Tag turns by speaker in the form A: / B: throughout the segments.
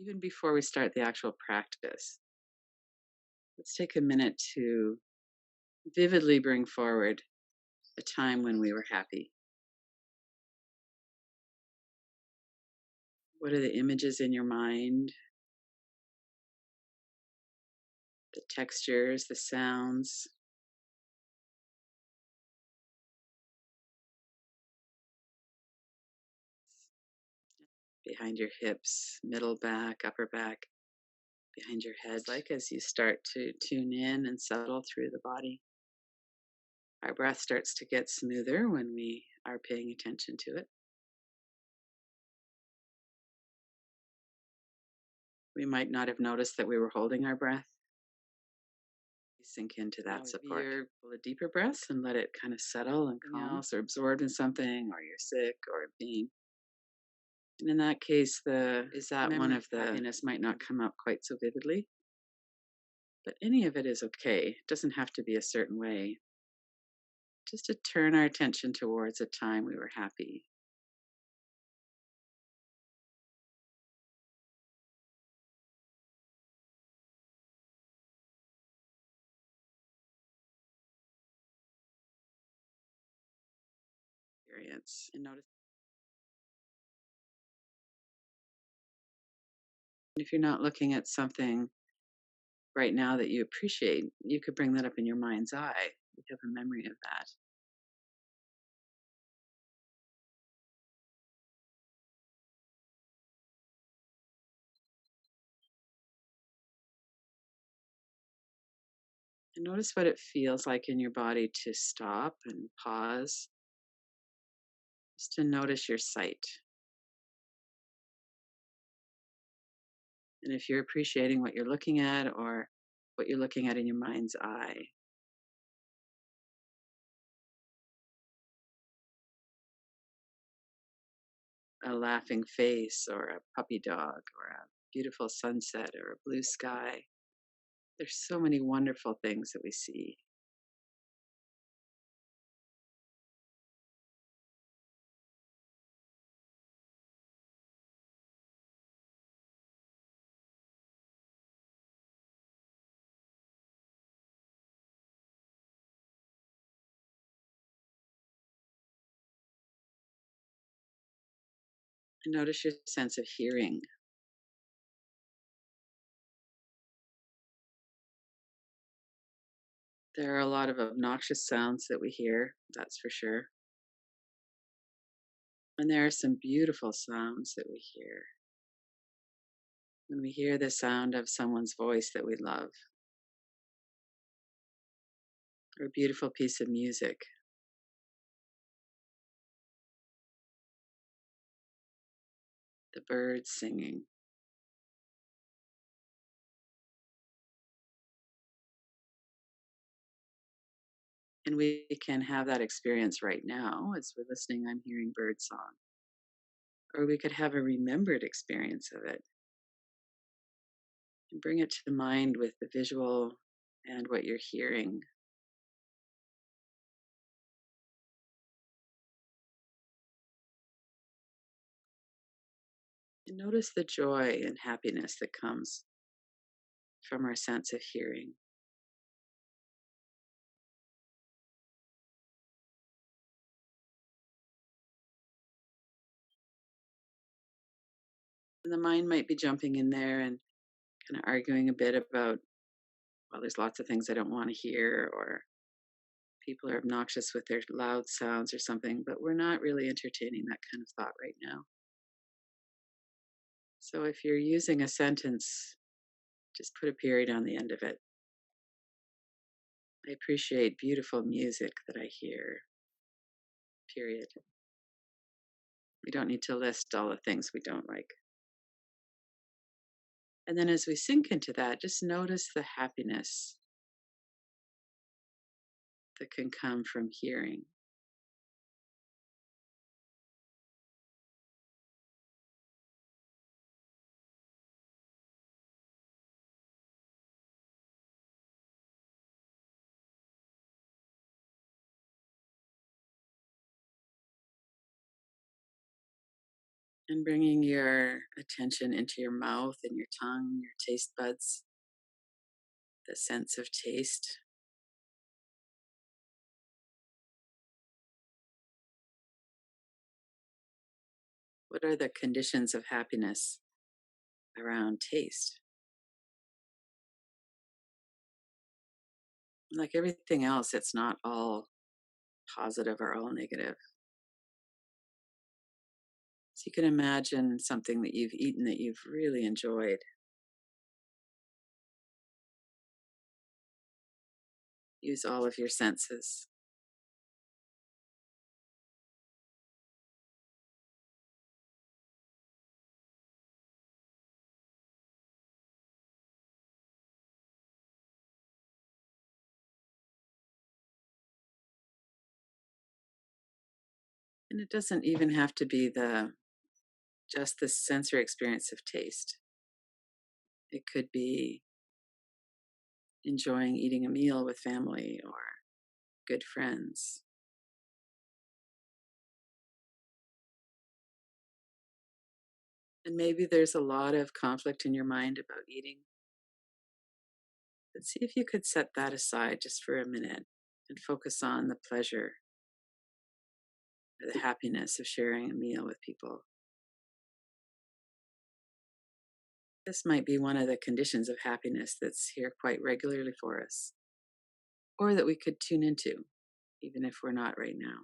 A: Even before we start the actual practice, let's take a minute to vividly bring forward a time when we were happy. What are the images in your mind, the textures, the sounds behind your hips, middle back, upper back, behind your head? Like as you start to tune in and settle through the body, our breath starts to get smoother when we are paying attention to it. We might not have noticed that we were holding our breath. Sink into that support. You're a deeper breaths and let it kind of settle and calm. Else or absorbed in something, or you're sick or in pain. And in that case, the is that one of the happiness might not come up quite so vividly, but any of it is okay. It doesn't have to be a certain way. Just to turn our attention towards a time we were happy. Experience and notice if you're not looking at something right now that you appreciate, you could bring that up in your mind's eye. You have a memory of that. And notice what it feels like in your body to stop and pause, just to notice your sight. And if you're appreciating what you're looking at or what you're looking at in your mind's eye, a laughing face or a puppy dog or a beautiful sunset or a blue sky. There's so many wonderful things that we see. And notice your sense of hearing. There are a lot of obnoxious sounds that we hear, that's for sure. And there are some beautiful sounds that we hear. When we hear the sound of someone's voice that we love, or a beautiful piece of music, the birds singing. And we can have that experience right now as we're listening. I'm hearing bird song. Or we could have a remembered experience of it and bring it to the mind with the visual and what you're hearing. And notice the joy and happiness that comes from our sense of hearing. And the mind might be jumping in there and kind of arguing a bit about, well, there's lots of things I don't want to hear, or people are obnoxious with their loud sounds or something, but we're not really entertaining that kind of thought right now. So if you're using a sentence, just put a period on the end of it. I appreciate beautiful music that I hear, period. We don't need to list all the things we don't like. And then as we sink into that, just notice the happiness that can come from hearing. And bringing your attention into your mouth and your tongue, your taste buds, the sense of taste. What are the conditions of happiness around taste? Like everything else, it's not all positive or all negative. So you can imagine something that you've eaten that you've really enjoyed. Use all of your senses. And it doesn't even have to be the just the sensory experience of taste. It could be enjoying eating a meal with family or good friends. And maybe there's a lot of conflict in your mind about eating. But see if you could set that aside just for a minute and focus on the pleasure or the happiness of sharing a meal with people. This might be one of the conditions of happiness that's here quite regularly for us, or that we could tune into, even if we're not right now.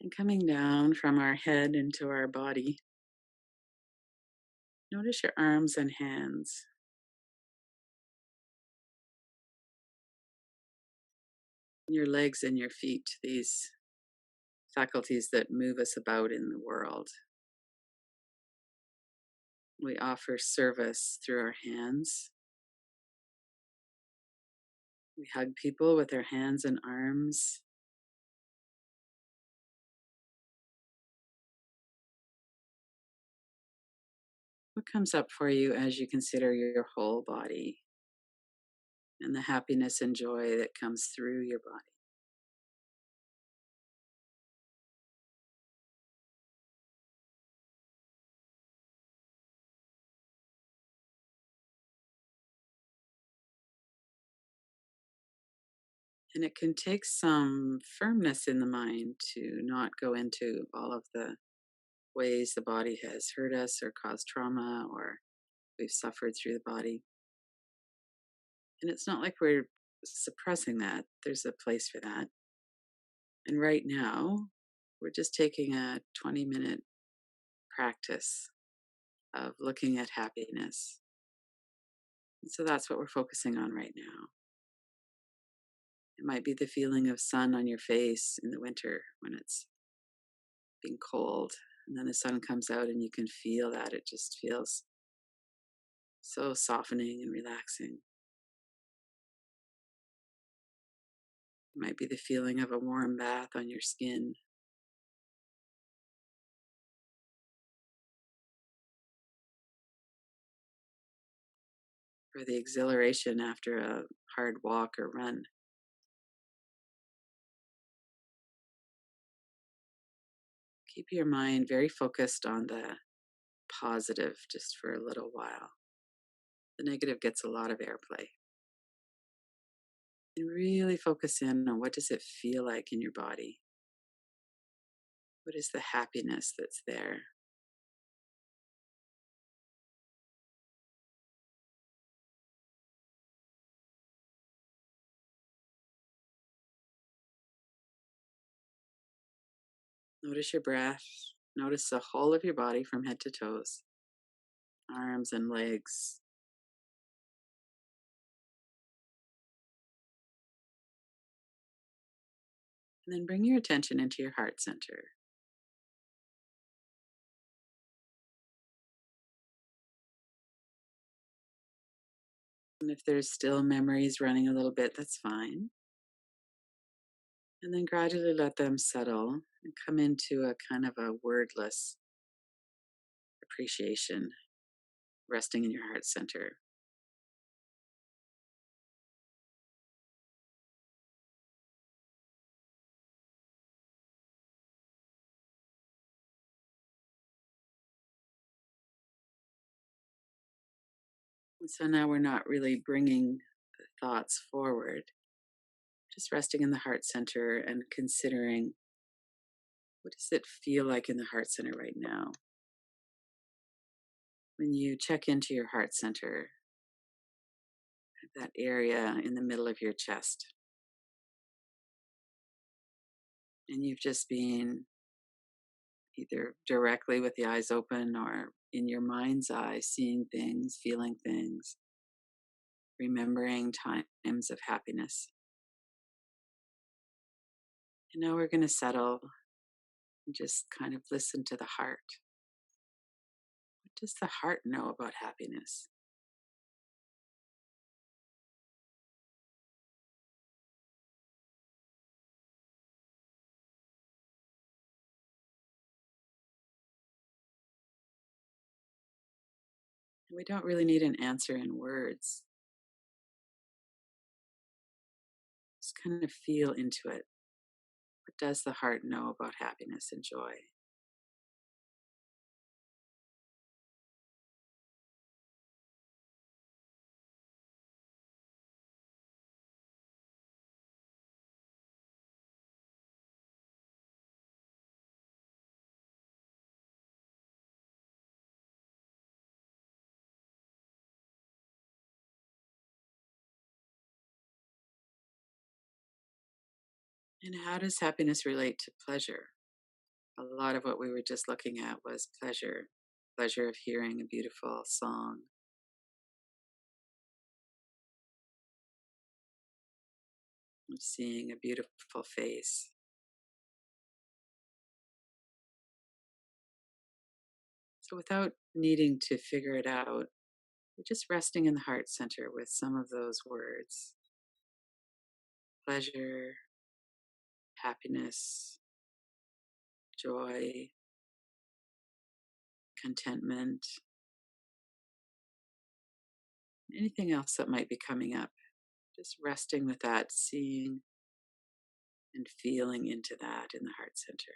A: And coming down from our head into our body, notice your arms and hands, your legs and your feet, these faculties that move us about in the world. We offer service through our hands. We hug people with our hands and arms. What comes up for you as you consider your whole body and the happiness and joy that comes through your body? And it can take some firmness in the mind to not go into all of the ways the body has hurt us or caused trauma or we've suffered through the body. And it's not like we're suppressing that, there's a place for that. And right now, we're just taking a 20-minute practice of looking at happiness. And so that's what we're focusing on right now. It might be the feeling of sun on your face in the winter when it's being cold, and then the sun comes out and you can feel that. It just feels so softening and relaxing. It might be the feeling of a warm bath on your skin, or the exhilaration after a hard walk or run. Keep your mind very focused on the positive just for a little while. The negative gets a lot of airplay. And really focus in on what does it feel like in your body? What is the happiness that's there? Notice your breath. Notice the whole of your body from head to toes, arms and legs. And then bring your attention into your heart center. And if there's still memories running a little bit, that's fine. And then gradually let them settle and come into a kind of a wordless appreciation, resting in your heart center. And so now we're not really bringing the thoughts forward, just resting in the heart center and considering, what does it feel like in the heart center right now? When you check into your heart center, that area in the middle of your chest, and you've just been either directly with the eyes open or in your mind's eye, seeing things, feeling things, remembering times of happiness. And now we're going to settle and just kind of listen to the heart. What does the heart know about happiness? And we don't really need an answer in words. Just kind of feel into it. What does the heart know about happiness and joy? And how does happiness relate to pleasure? A lot of what we were just looking at was pleasure, pleasure of hearing a beautiful song, of seeing a beautiful face. So without needing to figure it out, we're just resting in the heart center with some of those words: pleasure, happiness, joy, contentment, anything else that might be coming up. Just resting with that, seeing and feeling into that in the heart center.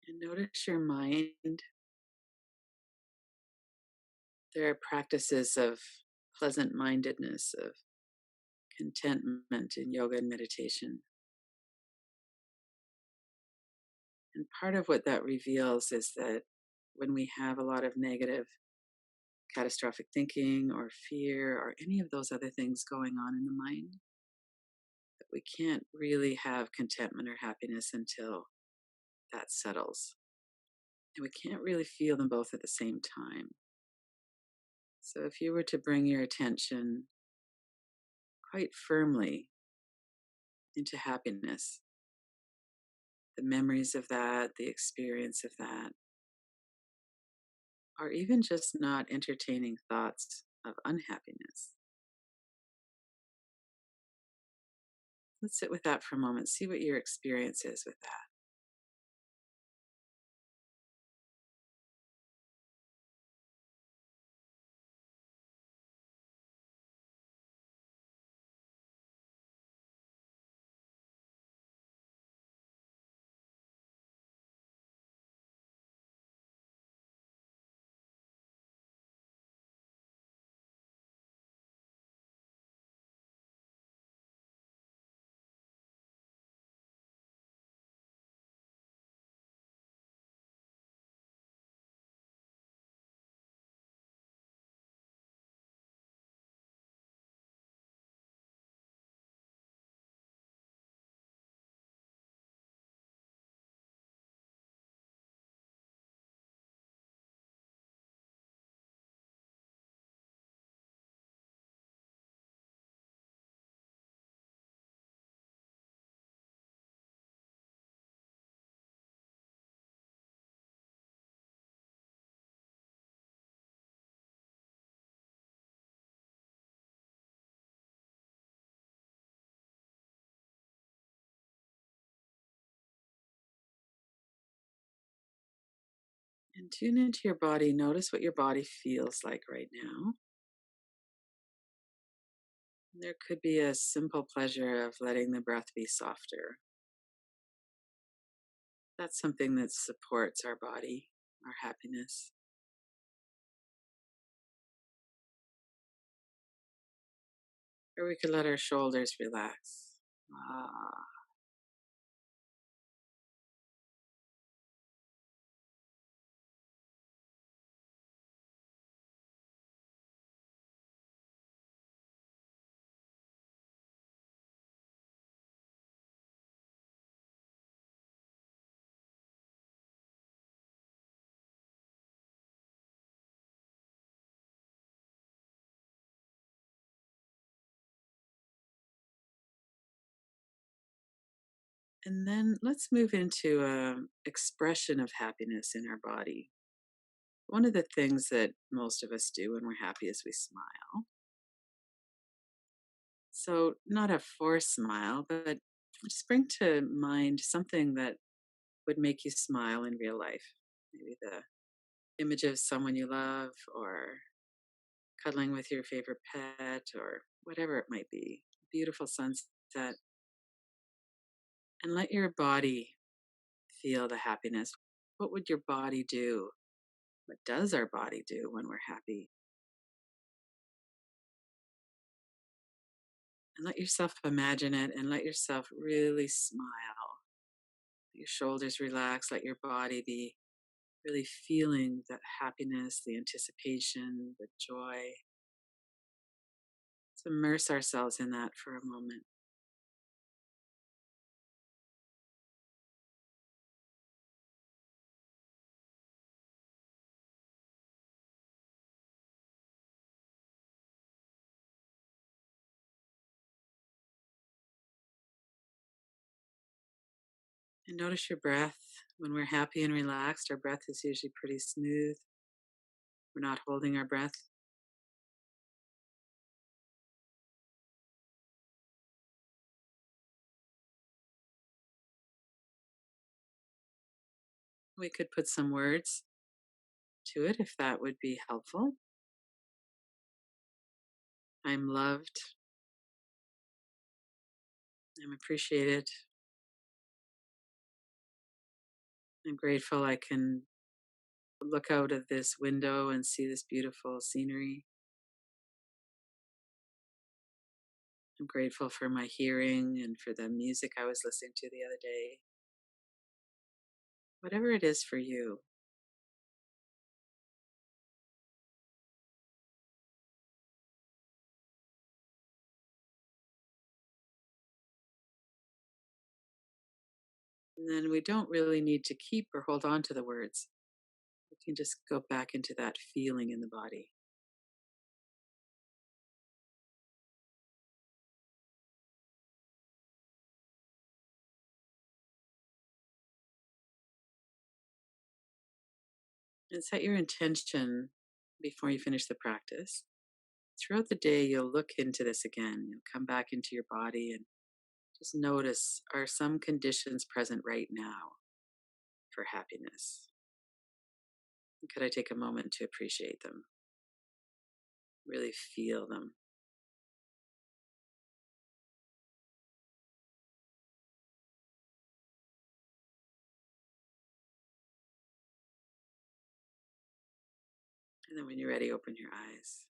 A: And notice your mind. There are practices of pleasant mindedness, of contentment in yoga and meditation. And part of what that reveals is that when we have a lot of negative, catastrophic thinking or fear or any of those other things going on in the mind, that we can't really have contentment or happiness until that settles. And we can't really feel them both at the same time. So if you were to bring your attention quite firmly into happiness, the memories of that, the experience of that, or even just not entertaining thoughts of unhappiness. Let's sit with that for a moment. See what your experience is with that. And tune into your body. Notice what your body feels like right now. There could be a simple pleasure of letting the breath be softer. That's something that supports our body, our happiness. Or we could let our shoulders relax. Ah. And then let's move into expression of happiness in our body. One of the things that most of us do when we're happy is we smile. So, not a forced smile, but just bring to mind something that would make you smile in real life. Maybe the image of someone you love, or cuddling with your favorite pet, or whatever it might be. Beautiful sunset, and let your body feel the happiness. What would your body do? What does our body do when we're happy? And let yourself imagine it and let yourself really smile. Let your shoulders relax, let your body be really feeling that happiness, the anticipation, the joy. Let's immerse ourselves in that for a moment. And notice your breath. When we're happy and relaxed, our breath is usually pretty smooth. We're not holding our breath. We could put some words to it if that would be helpful. I'm loved. I'm appreciated. I'm grateful I can look out of this window and see this beautiful scenery. I'm grateful for my hearing and for the music I was listening to the other day. Whatever it is for you. And then we don't really need to keep or hold on to the words. We can just go back into that feeling in the body. And set your intention before you finish the practice. Throughout the day, you'll look into this again. You'll come back into your body and just notice, are some conditions present right now for happiness? Could I take a moment to appreciate them? Really feel them. And then when you're ready, open your eyes.